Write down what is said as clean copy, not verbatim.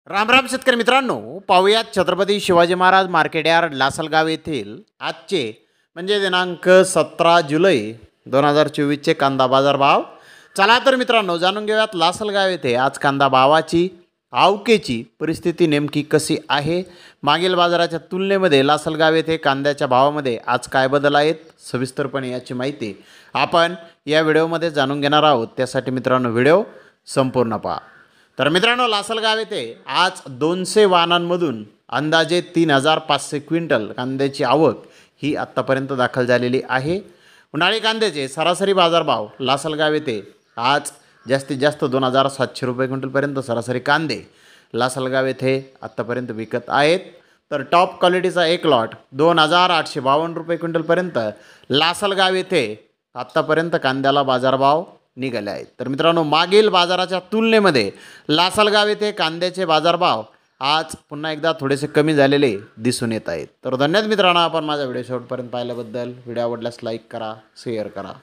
राम राम शेतकरी मित्रांनो, पाहुयात छत्रपती शिवाजी महाराज मार्केट यार्ड लासलगाव येथील आजचे म्हणजे दिनांक 17 जुलै 2024चे कांदा बाजार भाव. चला तर मित्रांनो जाणून घेऊयात लासलगाव येथे आज कांदा भावाची आवकेची परिस्थिती नेमकी कशी आहे. मागील बाजाराच्या तुलनेमध्ये लासलगाव येथे कांद्याच्या भावामध्ये आज काय बदल आहेत सविस्तरपणे याची माहिती आपण या व्हिडिओमध्ये जाणून घेणार आहोत. त्यासाठी मित्रांनो व्हिडिओ संपूर्ण पहा. तर मित्रांनो लासलगाव येथे आज 200 वाहनांमधून अंदाजे 3500 क्विंटल कांद्याची आवक ही आत्तापर्यंत दाखल झालेली आहे. उन्हाळी कांद्याचे सरासरी बाजारभाव लासलगाव येथे आज जास्तीत जास्त 2700 रुपये क्विंटलपर्यंत सरासरी कांदे लासलगाव येथे आत्तापर्यंत विकत आहेत. तर टॉप क्वालिटीचा एक लॉट 2852 रुपये क्विंटलपर्यंत लासलगाव येथे आत्तापर्यंत कांद्याला बाजारभाव निघाले आहेत. तर मित्रांनो मागील बाजाराच्या तुलनेमध्ये लासलगाव येथे कांद्याचे बाजारभाव आज पुन्हा एकदा थोडेसे कमी झालेले दिसून येत आहेत. तर धन्यवाद मित्रांनो, आपण माझा व्हिडिओ शेवटपर्यंत पाहिल्याबद्दल. व्हिडिओ आवडल्यास लाईक करा, शेअर करा.